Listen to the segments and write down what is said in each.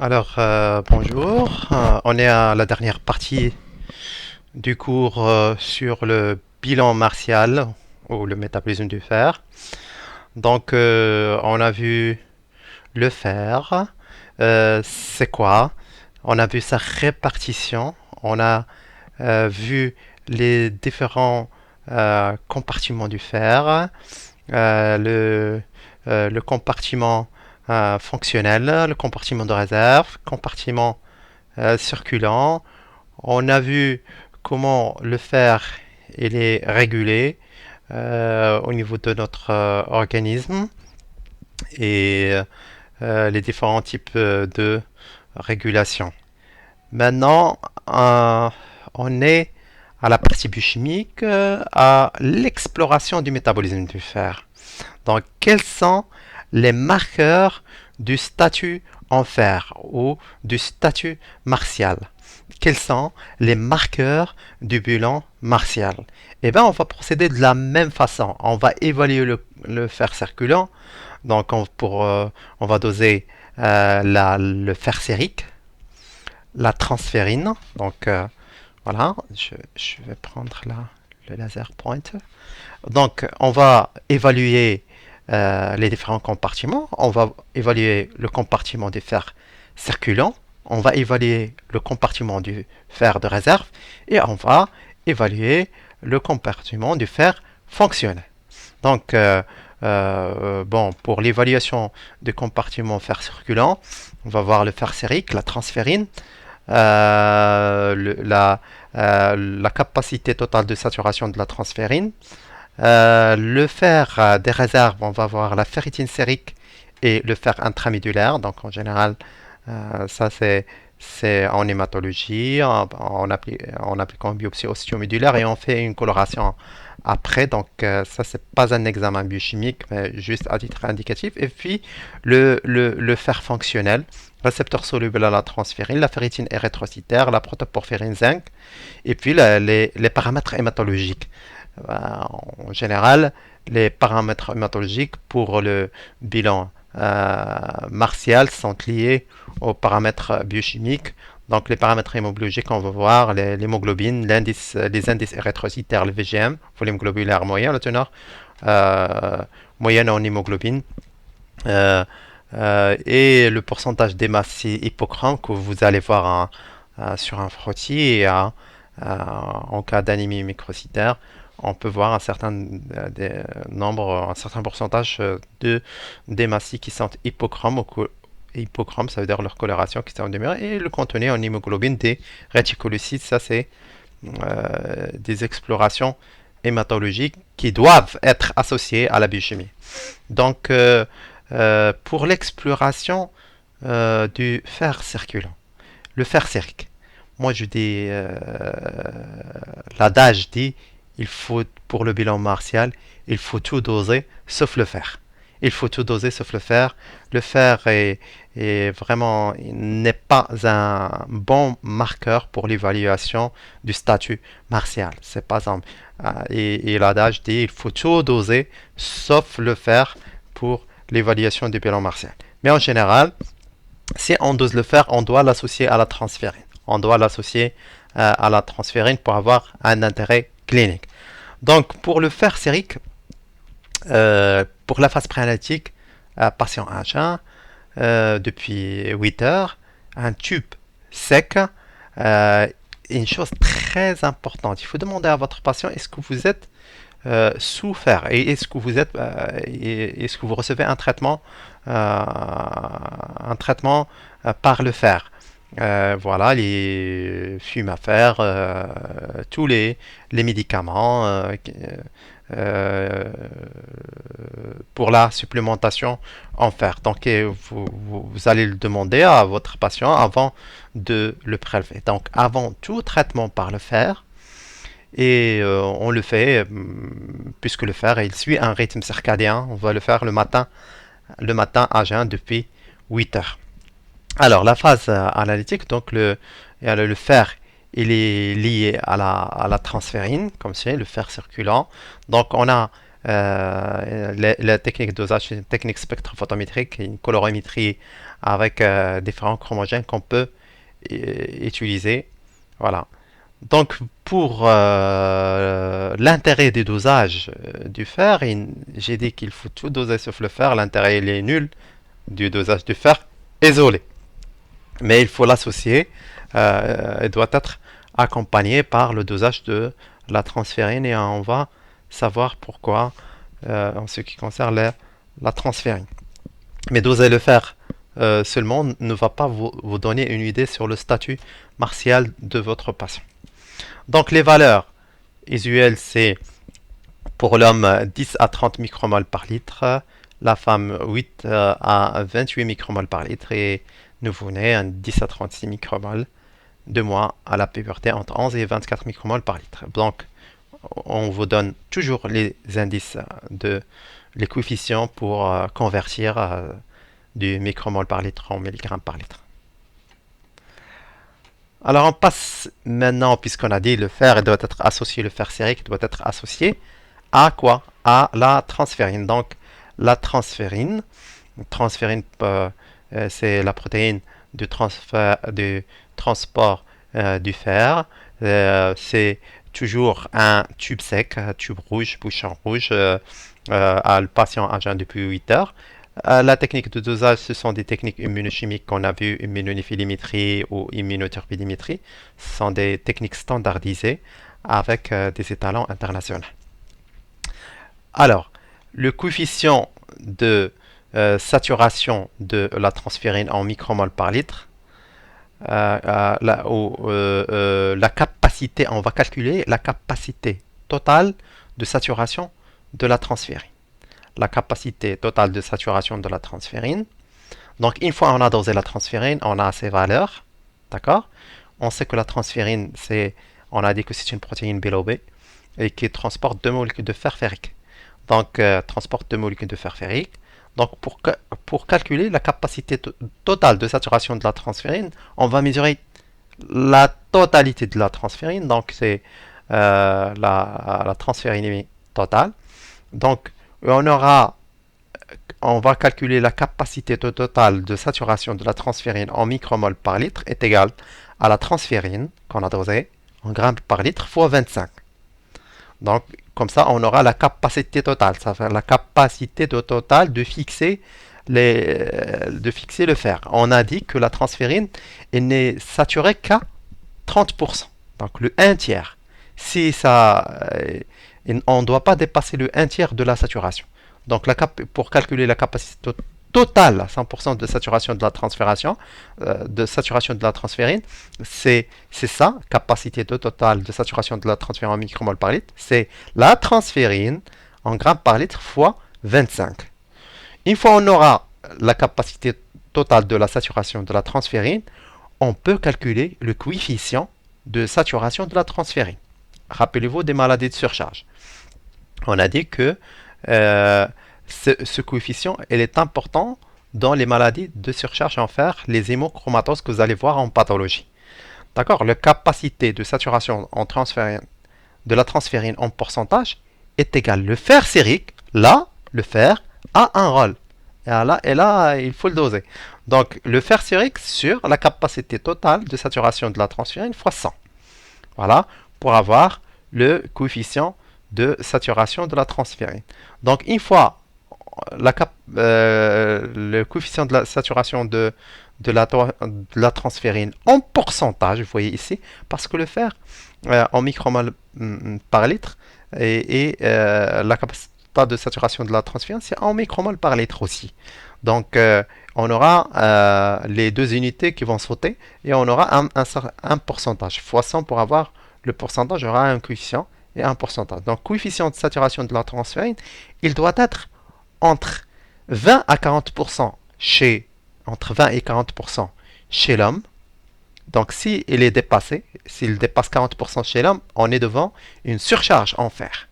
Bonjour. On est à la dernière partie du cours sur le bilan martial ou le métabolisme du fer. On a vu le fer, c'est quoi? On a vu sa répartition. On a vu les différents compartiments du fer, le compartiment fonctionnel, le compartiment de réserve, compartiment circulant. On a vu comment le fer il est régulé au niveau de notre organisme et les différents types de régulation. Maintenant, on est à la partie biochimique, à l'exploration du métabolisme du fer. Donc, quels sont les marqueurs du statut en fer ou du statut martial? Quels sont les marqueurs du bilan martial? Eh bien, on va procéder de la même façon. On va évaluer le fer circulant. On va doser le fer sérique, la transférine. Voilà, je vais prendre le laser point. Donc, on va évaluer les différents compartiments. On va évaluer le compartiment du fer circulant. On va évaluer le compartiment du fer de réserve. Et on va évaluer le compartiment du fer fonctionnel. Pour l'évaluation du compartiment fer circulant, on va voir le fer sérique, la transférine, la capacité totale de saturation de la transférine. Le fer des réserves, on va voir la ferritine sérique et le fer intramédullaire. Donc en général, ça c'est en hématologie, en appliquant une biopsie ostéomédulaire et on fait une coloration après. Ça c'est pas un examen biochimique, mais juste à titre indicatif. Et puis le fer fonctionnel, récepteur soluble à la transférine, la ferritine érythrocytaire, la protoporphyrine zinc, et puis les paramètres hématologiques. En général, les paramètres hématologiques pour le bilan martial sont liés aux paramètres biochimiques. Donc les paramètres hémologiques, on va voir l'hémoglobine, les indices érythrocytaires, le VGM, volume globulaire moyen, le teneur moyenne en hémoglobine, et le pourcentage d'hématie hypochrome que vous allez voir sur un frottis et en cas d'anémie microcytaire. On peut voir un certain un certain pourcentage d'hématies qui sont hypochromes. Hypochrome, ça veut dire leur coloration qui sont demeurée, et le contenu en hémoglobine des réticulocytes. Ça, c'est des explorations hématologiques qui doivent être associées à la biochimie. Pour l'exploration du fer circulant, le fer sérique, moi je dis, l'adage dit, il faut, pour le bilan martial, il faut tout doser sauf le fer. Il faut tout doser sauf le fer. Le fer n'est pas un bon marqueur pour l'évaluation du statut martial. C'est pas un, et l'adage dit, il faut tout doser sauf le fer pour l'évaluation du bilan martial. Mais en général, si on dose le fer, on doit l'associer à la transférine. On doit l'associer à la transférine pour avoir un intérêt clinique. Donc, pour le fer sérique, pour la phase préanalytique, patient à jeun, depuis 8 heures, un tube sec, une chose très importante. Il faut demander à votre patient, est-ce que vous êtes sous fer et est-ce que vous recevez un traitement par le fer. Voilà, les fumes à fer, tous les médicaments euh, pour la supplémentation en fer. Donc, vous allez le demander à votre patient avant de le prélever. Donc, avant tout traitement par le fer, et on le fait puisque le fer il suit un rythme circadien. On va le faire le matin à jeun depuis 8 heures. Alors, la phase analytique, le fer, il est lié à la transférine, comme c'est le fer circulant. Donc, on a la technique de dosage, une technique spectrophotométrique, une colorimétrie avec différents chromogènes qu'on peut utiliser. Voilà. Donc, pour l'intérêt des dosages du fer, j'ai dit qu'il faut tout doser sauf le fer. L'intérêt, il est nul du dosage du fer isolé. Mais il faut l'associer. Il doit être accompagné par le dosage de la transférine et on va savoir pourquoi en ce qui concerne la transférine. Mais doser le fer seulement ne va pas vous donner une idée sur le statut martial de votre patient. Donc les valeurs usuelles, c'est pour l'homme 10 à 30 micromoles par litre, la femme 8 à 28 micromoles par litre et nouveau-né 10 à 36 micromoles, 2 mois à la puberté entre 11 et 24 micromoles par litre. Donc on vous donne toujours les indices les coefficients pour convertir du micromole par litre en milligrammes par litre. Alors on passe maintenant, puisqu'on a dit le fer doit être associé, le fer sérique doit être associé à quoi? À la transférine. Donc la transférine, c'est la protéine du transport du fer. C'est toujours un tube sec, un tube rouge, bouchon rouge, le patient à jeun depuis 8 heures. La technique de dosage, ce sont des techniques immunochimiques qu'on a vues, immunophilémétrie ou immunoturbidimétrie. Ce sont des techniques standardisées avec des étalons internationaux. Alors, le coefficient de saturation de la transférine en micromoles par litre, la capacité, on va calculer la capacité totale de saturation de la transférine. La capacité totale de saturation de la transférine. Donc, une fois on a dosé la transférine, on a ces valeurs. D'accord? On sait que la transférine, on a dit que c'est une protéine bilobée et qui transporte 2 molécules de fer ferrique. Donc, transporte 2 molécules de fer ferrique. Donc, pour calculer la capacité totale de saturation de la transférine, on va mesurer la totalité de la transférine. Donc, c'est la transférinémie totale. Donc, on va calculer la capacité totale de saturation de la transférine en micromoles par litre est égale à la transférine qu'on a dosée en grammes par litre fois 25. Donc, comme ça, on aura la capacité totale. Ça fait la capacité totale de fixer le fer. On a dit que la transférine n'est saturée qu'à 30%. Donc, le 1 tiers. Si on ne doit pas dépasser le 1 tiers de la saturation. Donc, pour calculer la capacité totale à 100% de saturation de la transférine, c'est ça, capacité totale de saturation de la transférine en micromole par litre, c'est la transférine en grammes par litre fois 25. Une fois on aura la capacité totale de la saturation de la transférine, on peut calculer le coefficient de saturation de la transférine. Rappelez-vous des maladies de surcharge. On a dit que ce coefficient il est important dans les maladies de surcharge en fer, les hémochromatoses que vous allez voir en pathologie. D'accord? La capacité de saturation de la transférine en pourcentage est égale. Le fer sérique, là, le fer a un rôle. Et là, il faut le doser. Donc, le fer sérique sur la capacité totale de saturation de la transférine fois 100. Voilà, pour avoir le coefficient de saturation de la transférine. Donc, une fois le coefficient de la saturation de la transférine en pourcentage, vous voyez ici, parce que le fer en micromole par litre et la capacité de saturation de la transférine, c'est en micromole par litre aussi. Donc, on aura les deux unités qui vont sauter et on aura un pourcentage. Fois 100 pour avoir le pourcentage, aura un coefficient et un pourcentage. Donc, coefficient de saturation de la transférine, il doit être entre 20 à 40% entre 20 et 40% chez l'homme. Donc, s'il est dépassé, s'il dépasse 40% chez l'homme, on est devant une surcharge en fer.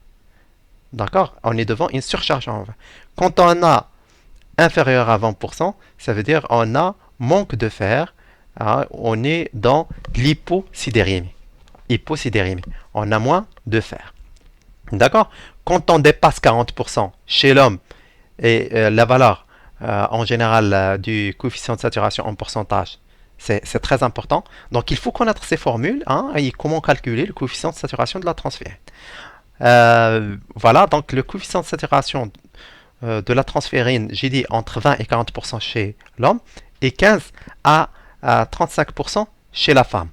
D'accord? On est devant une surcharge en fer. Quand on a inférieur à 20%, ça veut dire on a manque de fer. Hein, on est dans l'hyposidérémie. On a moins de fer. D'accord? Quand on dépasse 40% chez l'homme et la valeur en général du coefficient de saturation en pourcentage. C'est très important. Donc il faut connaître ces formules hein, et comment calculer le coefficient de saturation de la transférine. Voilà, donc le coefficient de saturation de la transférine, j'ai dit entre 20 et 40% chez l'homme et 15 à 35% chez la femme.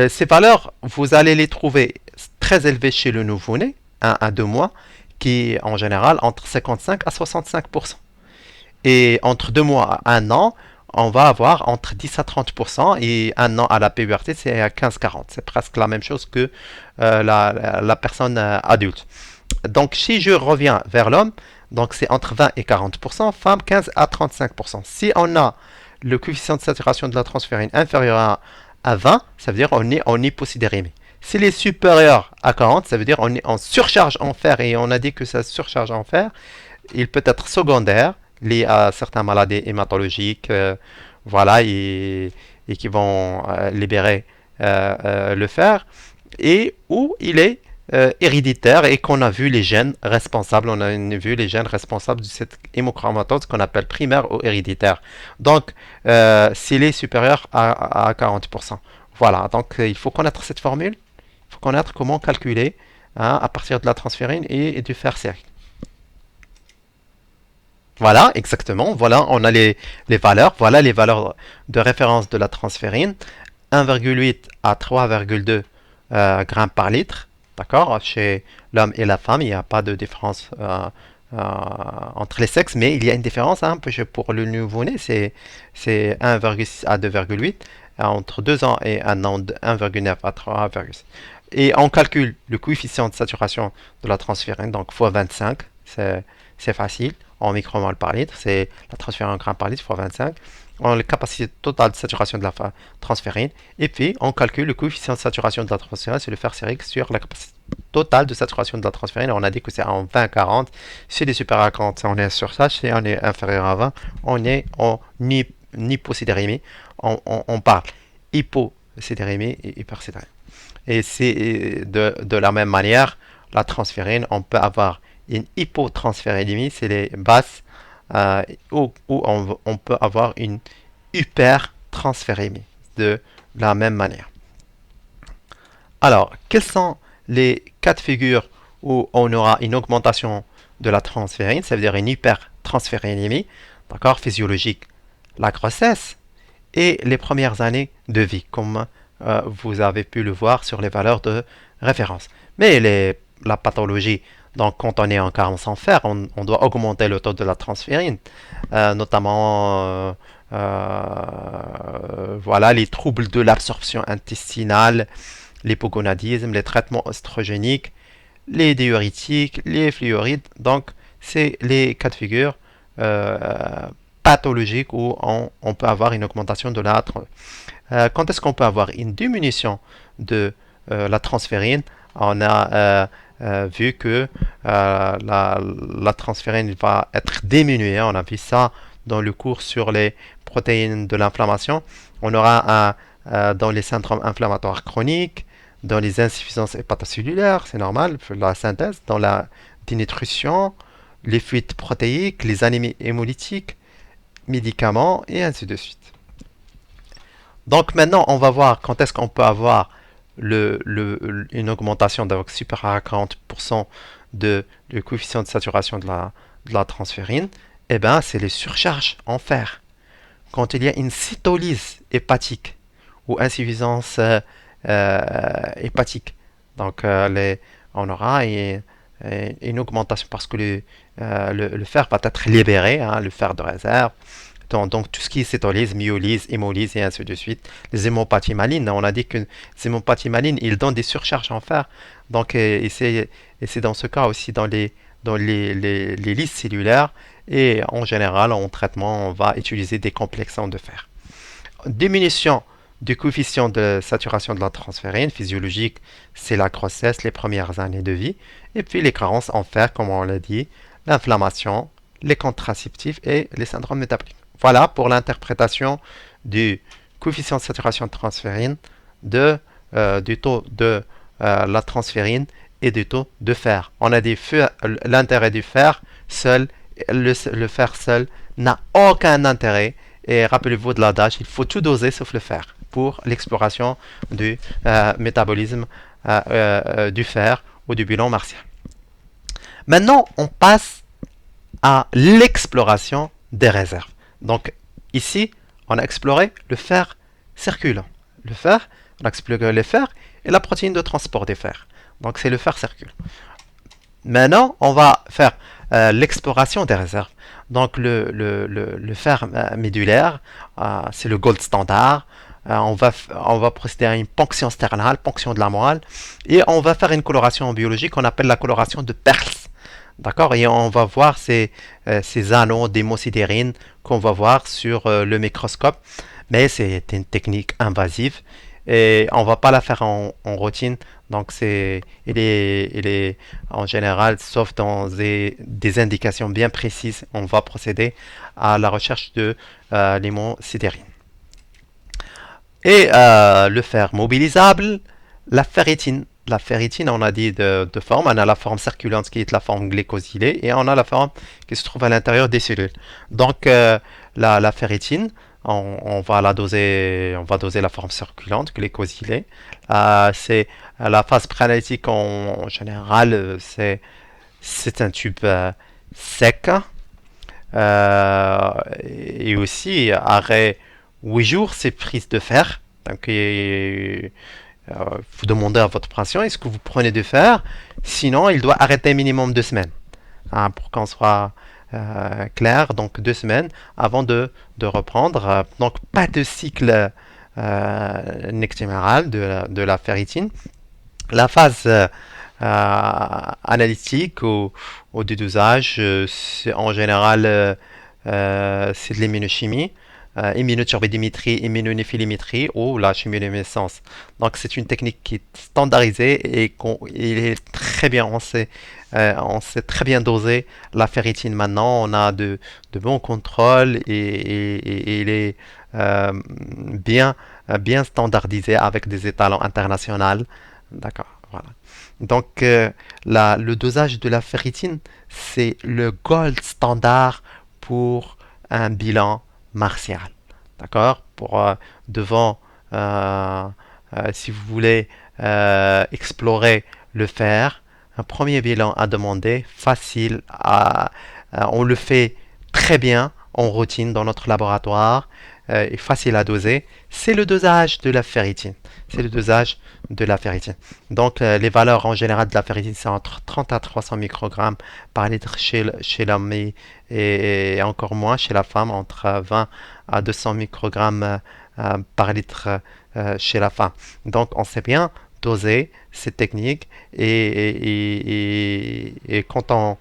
Ces valeurs, vous allez les trouver très élevées chez le nouveau-né, 1 à 2 mois, qui est en général entre 55 à 65%. Et entre 2 mois à 1 an, on va avoir entre 10 à 30%, et 1 an à la puberté, c'est à 15-40. C'est presque la même chose que la personne adulte. Donc si je reviens vers l'homme, donc c'est entre 20 et 40%, femme 15 à 35%. Si on a le coefficient de saturation de la transférine inférieur à 20, ça veut dire qu'on est en hyposidérémie. S'il est supérieur à 40, ça veut dire qu'on est en surcharge en fer, et on a dit que ça surcharge en fer, il peut être secondaire, lié à certaines maladies hématologiques, voilà, et qui vont libérer le fer, et où il est héréditaire et qu'on a vu les gènes responsables, on a vu les gènes responsables de cette hémochromatose qu'on appelle primaire ou héréditaire. Donc, s'il est supérieur à 40%. Voilà, donc il faut connaître cette formule, il faut connaître comment calculer hein, à partir de la transférine et du fer sérique. Voilà, exactement. Voilà, on a les valeurs. Voilà les valeurs de référence de la transférine. 1,8 à 3,2 grammes par litre. D'accord? Chez l'homme et la femme, il n'y a pas de différence entre les sexes, mais il y a une différence hein, pour le nouveau-né, c'est 1,6 à 2,8. Entre 2 ans et 1 an, 1,9 à 3,6. Et on calcule le coefficient de saturation de la transférine, donc fois 25, c'est facile, en micromol par litre, c'est la transférine en grammes par litre fois 25. On a la capacité totale de saturation de la transférine, et puis on calcule le coefficient de saturation de la transférine, c'est le fer sérique sur la capacité totale de saturation de la transférine. On a dit que c'est en 20-40, si c'est supérieur à 40, on est sur ça, si on est inférieur à 20, on est en hyposidérémie, on parle hyposidérémie et hypersidérémie. Et c'est de la même manière, la transférine, on peut avoir une hypotransférémie, c'est les basses, où on peut avoir une hypertransférémie de la même manière. Alors, quels sont les cas de figure où on aura une augmentation de la transférine, ça veut dire une hypertransférénémie, d'accord, physiologique, la grossesse et les premières années de vie, comme vous avez pu le voir sur les valeurs de référence. Mais la pathologie, donc quand on est en carence en fer, on doit augmenter le taux de la transférine, notamment voilà, les troubles de l'absorption intestinale, l'hypogonadisme, les traitements oestrogéniques, les diurétiques, les fluorides. Donc, c'est les cas de figure euh, pathologiques où on peut avoir une augmentation de la quand est-ce qu'on peut avoir une diminution de la transférine? On a vu que la transférine va être diminuée. On a vu ça dans le cours sur les protéines de l'inflammation. On aura dans les syndromes inflammatoires chroniques, dans les insuffisances hépatocellulaires, c'est normal, la synthèse, dans la dénutrition, les fuites protéiques, les anémies hémolytiques, médicaments et ainsi de suite. Donc maintenant, on va voir quand est-ce qu'on peut avoir une augmentation supérieure à 40% le coefficient de saturation de la transférine. Eh bien, c'est les surcharges en fer. Quand il y a une cytolyse hépatique ou insuffisance hépatique, donc on aura une augmentation parce que le fer va être libéré, hein, le fer de réserve. Donc, tout ce qui est cétolyse, myolyse, hémolyse et ainsi de suite. Les hémopathies malignes, on a dit que les hémopathies malignes, ils donnent des surcharges en fer. Donc, et c'est dans ce cas aussi dans les listes cellulaires. Et en général, en traitement, on va utiliser des complexants de fer. Diminution du coefficient de saturation de la transférine physiologique, c'est la grossesse, les premières années de vie. Et puis les carences en fer, comme on l'a dit, l'inflammation, les contraceptifs et les syndromes métaboliques. Voilà pour l'interprétation du coefficient de saturation de transférine, du taux de la transférine et du taux de fer. On a dit l'intérêt du fer seul, le fer seul n'a aucun intérêt. Et rappelez-vous de l'adage, il faut tout doser sauf le fer pour l'exploration du métabolisme du fer ou du bilan martial. Maintenant, on passe à l'exploration des réserves. Donc ici, on a exploré le fer circulant. Le fer, on a exploré le fer et la protéine de transport des fers. Donc c'est le fer circulant. Maintenant, on va faire l'exploration des réserves. Donc le fer médulaire, c'est le gold standard. On va procéder à une ponction sternale, ponction de la moelle, et on va faire une coloration biologique qu'on appelle la coloration de Perls. D'accord. Et on va voir ces anneaux d'hémosidérine qu'on va voir sur le microscope. Mais c'est une technique invasive et on ne va pas la faire en routine. Donc, il est en général, sauf dans des indications bien précises, on va procéder à la recherche de l'hémosidérine. Et le fer mobilisable, la ferritine. La ferritine, on a dit de forme. On a la forme circulante qui est la forme glycosylée et on a la forme qui se trouve à l'intérieur des cellules. Donc, la ferritine, on va la doser, on va doser la forme circulante glycosylée. C'est la phase préanalytique en général, c'est un tube sec et aussi arrêt 8 jours, c'est prise de fer. Donc, vous demandez à votre patient est-ce que vous prenez du fer. Sinon, il doit arrêter minimum 2 semaines pour qu'on soit clair. Donc 2 semaines avant de reprendre. Donc pas de cycle nectéméral de la ferritine. La phase analytique ou du dosage, c'est en général c'est de l'immunochimie, immunoturbidimétrie, immunonéphilémétrie ou la chimioluminescence. Donc c'est une technique qui est standardisée et il est très bien, on sait très bien doser la ferritine maintenant. On a de bons contrôles et il est bien standardisé avec des étalons internationaux. D'accord, voilà. Donc le dosage de la ferritine, c'est le gold standard pour un bilan martial. D'accord. Pour devant, si vous voulez explorer le fer, un premier bilan à demander, facile, on le fait très bien en routine dans notre laboratoire et facile à doser, c'est le dosage de la ferritine. C'est le dosage de la ferritine. Donc les valeurs en général de la ferritine, c'est entre 30 à 300 microgrammes par litre chez l'homme et encore moins chez la femme, entre 20 à 200 microgrammes par litre chez la femme. Donc on sait bien doser cette technique et quand on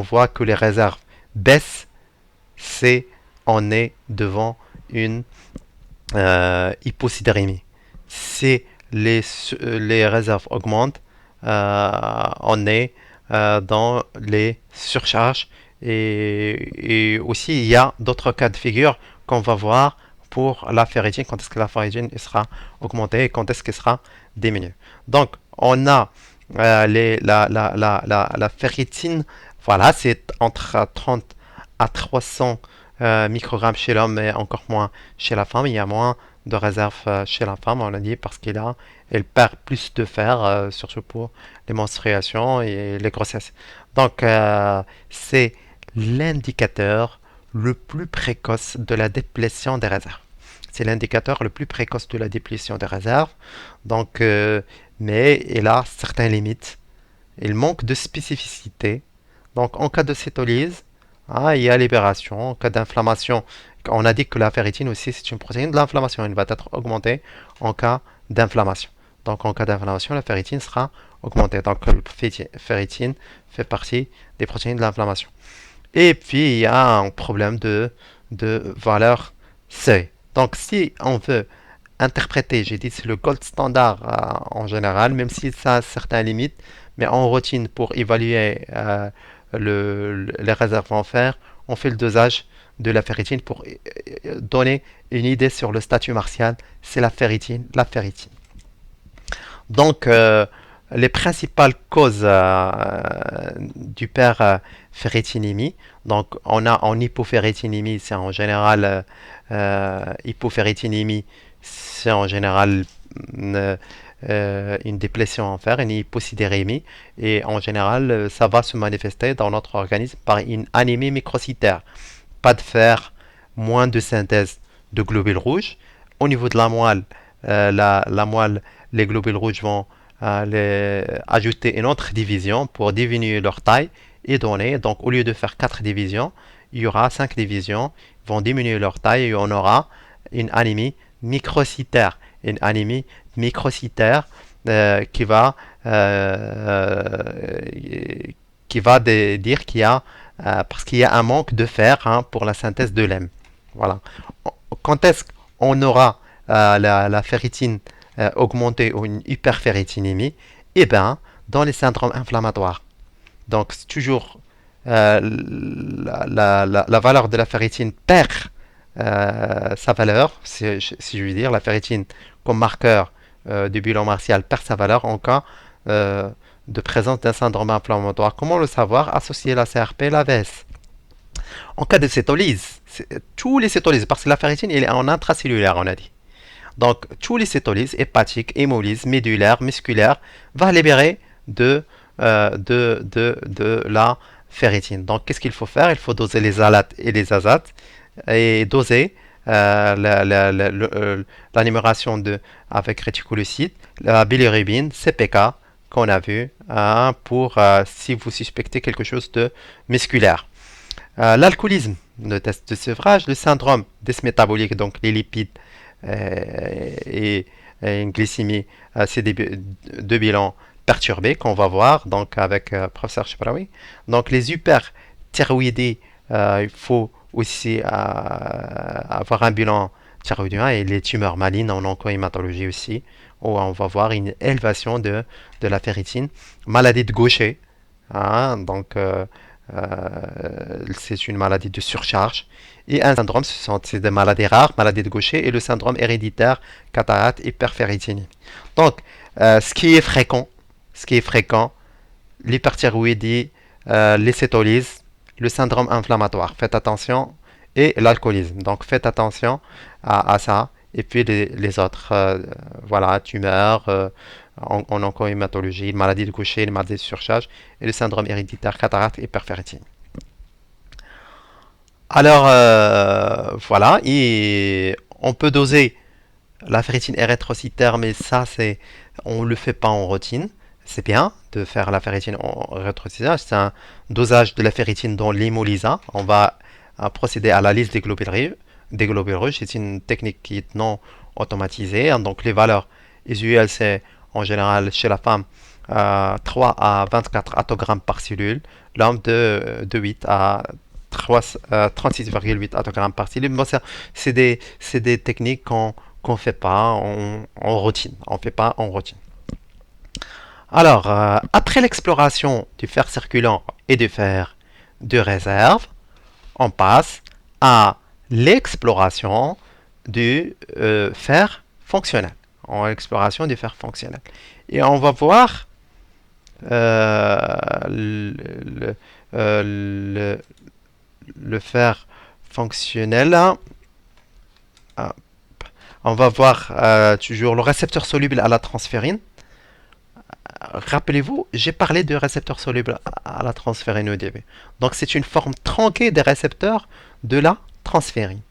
voit que les réserves baissent, on est devant une hyposidérémie. Si les réserves augmentent, on est dans les surcharges et aussi il y a d'autres cas de figure qu'on va voir pour la ferritine, quand est-ce que la ferritine sera augmentée et quand est-ce qu'elle sera diminuée. Donc on a la ferritine, voilà, c'est entre 30 à 300 microgrammes chez l'homme et encore moins chez la femme. Il y a moins de réserves chez la femme, on l'a dit, parce elle perd plus de fer, surtout pour les menstruations et les grossesses. Donc, c'est l'indicateur le plus précoce de la déplétion des réserves. C'est l'indicateur le plus précoce de la déplétion des réserves. Donc, mais il a certaines limites. Il manque de spécificité. Donc, en cas de cétolyse, il y a libération. En cas d'inflammation, on a dit que la ferritine aussi, c'est une protéine de l'inflammation. Elle va être augmentée en cas d'inflammation. Donc, en cas d'inflammation, la ferritine sera augmentée. Donc, la ferritine fait partie des protéines de l'inflammation. Et puis, il y a un problème de valeur seuil. Donc, si on veut interpréter, j'ai dit c'est le gold standard en général, même si ça a certaines limites, mais en routine pour évaluer les réserves en fer, on fait le dosage de la ferritine pour donner une idée sur le statut martial. C'est la ferritine, la ferritine. Donc, les principales causes d'hyperferritinémie. Donc, on a en hypoferritinémie, c'est en général hypoferritinémie, c'est en général euh, une déplétion en fer, une hyposidérémie, et en général, ça va se manifester dans notre organisme par une anémie microcytaire. Pas de fer, moins de synthèse de globules rouges. Au niveau de la moelle, la moelle, les globules rouges vont ajouter une autre division pour diminuer leur taille et donner, donc au lieu de faire 4 divisions, il y aura 5 divisions, ils vont diminuer leur taille et on aura une anémie microcytaire. Une anémie microcytaire qui va, dire qu'il y a, parce qu'il y a un manque de fer hein, pour la synthèse de l'hème. Voilà. Quand est-ce qu'on aura la ferritine augmentée ou une hyperferritinémie? Eh bien, dans les syndromes inflammatoires. Donc, c'est toujours la valeur de la ferritine perd sa valeur, si je veux dire, la ferritine comme marqueur du bilan martial perd sa valeur en cas de présence d'un syndrome inflammatoire. Comment le savoir? Associer la CRP et la VS. En cas de cétolyse, tous les cétolyses, parce que la ferritine elle est en intracellulaire, on a dit. Donc, tous les cétolyses, hépatiques, hémolyses, médulaires, musculaires, va libérer de la ferritine. Donc, qu'est-ce qu'il faut faire? Il faut doser les alates et les azates et doser l'énumération avec réticulocytes, la bilirubine, CPK, qu'on a vu, pour si vous suspectez quelque chose de musculaire. L'alcoolisme, le test de sevrage, le syndrome dysmétabolique, donc les lipides et une glycémie, c'est deux bilans perturbés qu'on va voir donc avec professeur Chepraoui. Donc les hyperthyroïdies, il faut aussi avoir un bilan thyroïdien et les tumeurs malignes en oncohématologie aussi, où on va voir une élévation de la ferritine. Maladie de Gaucher, hein, donc c'est une maladie de surcharge. Et un syndrome, c'est des maladies rares, maladie de Gaucher, et le syndrome héréditaire, cataracte, hyperferritinémie. Donc, ce qui est fréquent, l'hyperthyroïdie, les cétolyses, le syndrome inflammatoire. Faites attention. Et l'alcoolisme. Donc, faites attention à ça. Et puis, les autres, voilà, tumeurs, en oncohématologie, maladie de Gaucher, maladie de surcharge, et le syndrome héréditaire, cataracte, hyperferritine. Alors, voilà, et on peut doser la ferritine érythrocytaire, mais ça, on ne le fait pas en routine. C'est bien de faire la ferritine en érythrocytaire. C'est un dosage de la ferritine dans l'hémolysa. On va procéder à la lise des globules rouges. C'est une technique qui est non automatisée. Donc, les valeurs usuelles, c'est en général chez la femme 3 à 24 attogrammes par cellule. L'homme de 8 à 36,8 attogrammes par cellule. Bon, c'est des techniques qu'on ne fait pas en routine. On fait pas en routine. Alors, après l'exploration du fer circulant et du fer de réserve, on passe à l'exploration du fer fonctionnel. En exploration du fer fonctionnel. Et on va voir le, euh, le fer fonctionnel. On va voir toujours le récepteur soluble à la transférine. Rappelez-vous, j'ai parlé de récepteurs solubles à la transférine au début. Donc c'est une forme tronquée des récepteurs de la transférine.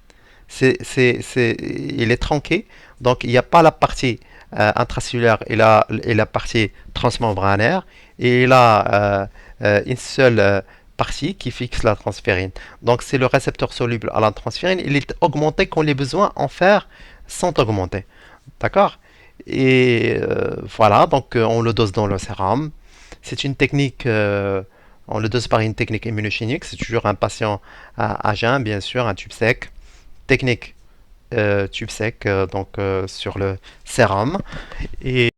Il est tronqué, donc il n'y a pas la partie intracellulaire et la partie transmembranaire, et il a une seule partie qui fixe la transférine. Donc c'est le récepteur soluble à la transférine, il est augmenté quand les besoins en fer sont augmentés. D'accord? Et voilà, donc on le dose dans le sérum. C'est une technique, on le dose par une technique immunochimique. C'est toujours un patient à jeun, bien sûr, un tube sec. Technique tube sec, donc sur le sérum. Et